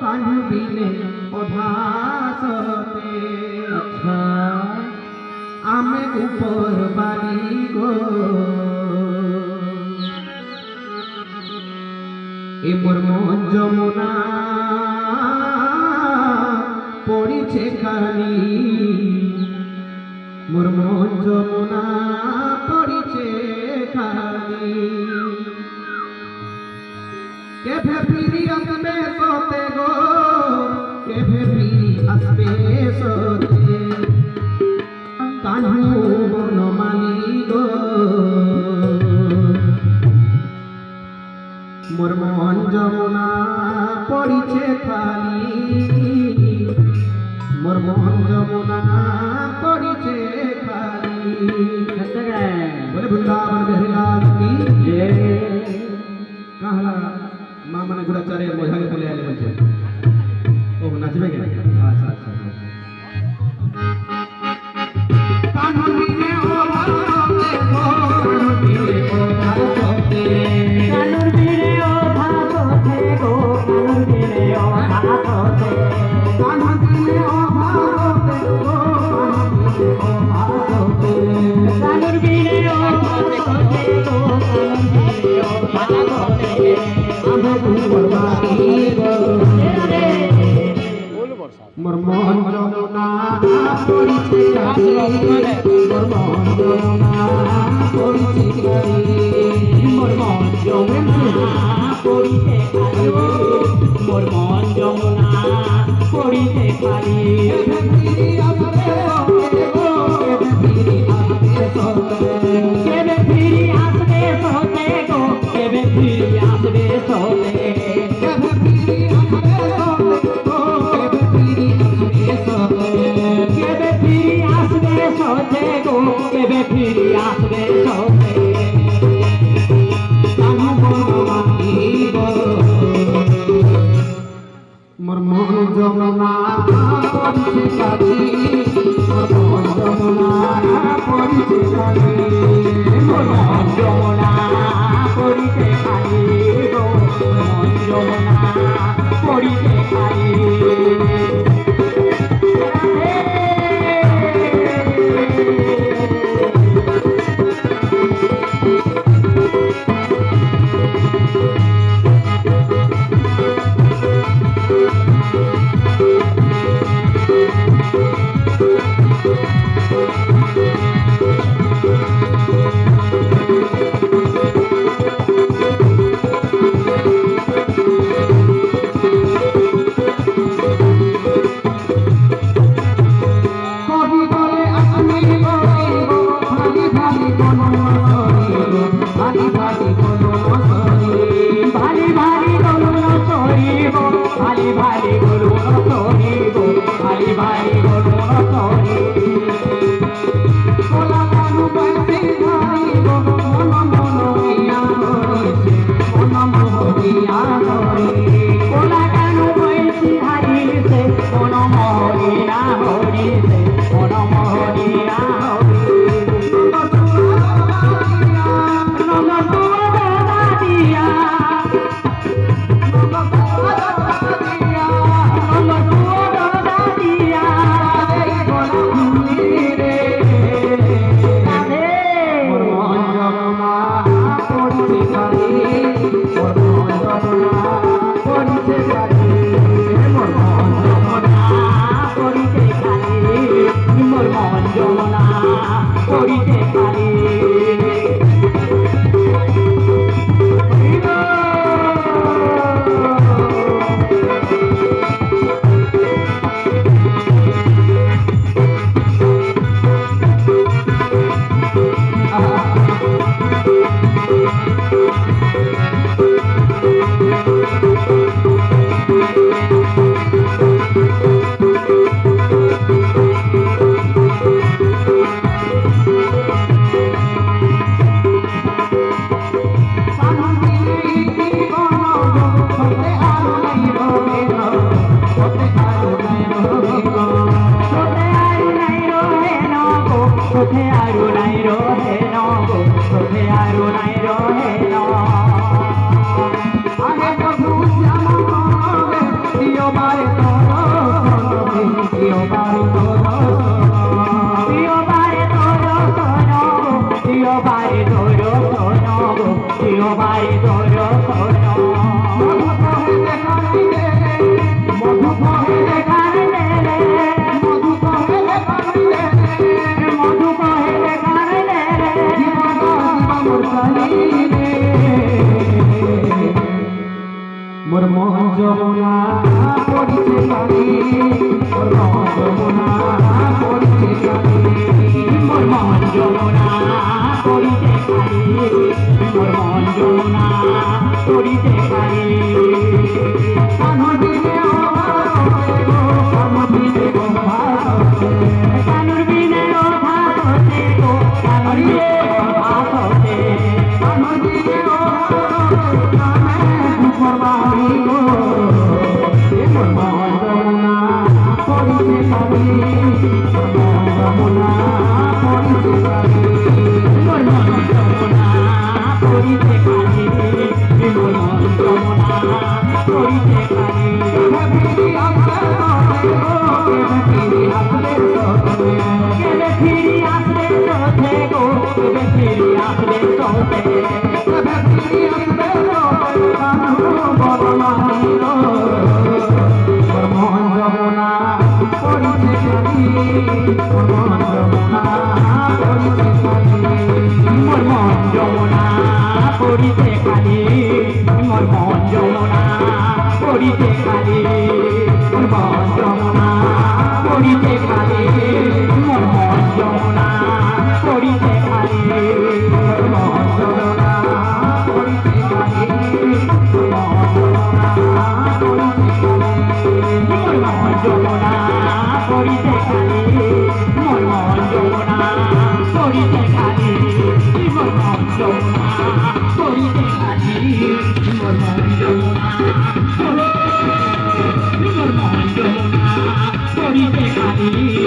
कान्हू बिने अभासते अच्छा आमे ऊपर बारी गो ए मोर मन जमुना पड़ीछे खाली मोर मन जमुना पड़ीछे खाली केभे फिरी आसबे सोते गो केभे फिरी आसबे सोते कान्हू बनमाली गो मोर मन जमुना पड़ीछे खाली मोर मन जमुना पड़ीछे खाली बोले वृंदावन बिहारी लाल की जय कहला माँ मैंने गुड़ाचार्य मजा के बोले आए बच्चे ओ नाचबे के अच्छा अच्छा कान्हू बिने ओ भागते कान्हू बिने ओ भागते कान्हू बिने ओ भागते गो कान्हू बिने ओ भागते कान्हू बिने ओ भागते गो कान्हू बिने ओ भागते कान्हू बिने ओ भागते मोर मन जमुना पड़ीछे खाली मोर मन जमुना पड़ीछे खाली मोर मन जमुना पड़ीछे खाली मोर मन जमुना पड़ीछे खाली केबे फिरी आसबे सोते गो केबे फिरी आसबे सोते केबे फिरी आसबे सोते केबे फिरी आसबे सोते गो केबे फिरी आसबे सोते कान्हू बनमाली गो मोर मन जमुना पड़ीछे खाली मोर मन जमुना पड़ीछे खाली मोर मन जमुना पड़ीछे खाली गो मन जमुना पड़ीछे खाली What মন যমুনা পড়িছে কালি মোর মন যমুনা পড়িছে কালি মোর মন যমুনা পড়িছে কালি মোর মন যমুনা পড়িছে কালি কানু দিনে ও ভাসতে গো কানু দিনে ও ভাসতে কানুর দিনে ও ভাসতে গো কানু দিনে ও ভাসতে কানু দিনে ও ভাসতে গো মোর মন যমুনা পড়িছে কালি মোর মন যমুনা পড়িছে কালি মোর মন যমুনা পড়িছে কালি মোর মন যমুনা পড়িছে কালি কেবে ফিরি আসবে চোখে গো কেবে ফিরি আসবে চোখে কেবে ফিরি আসবে চোখে কানু বড় মাহিল মোর মন যমুনা পড়িছে কালি মোর মন যমুনা পড়িছে কালি মোর মন যমুনা পড়িছে কালি মোর মন যমুনা পড়িছে কালি মোর মন যমুনা পড়িছে কালি মোর মন যমুনা পড়িছে কালি মোর মন যমুনা পড়িছে কালি মোর মন যমুনা পড়িছে কালি মোর মন যমুনা পড়িছে কালি মোর মন যমুনা পড়িছে কালি মোর মন যমুনা পড়িছে কালি মোর মন যমুনা পড়িছে কালি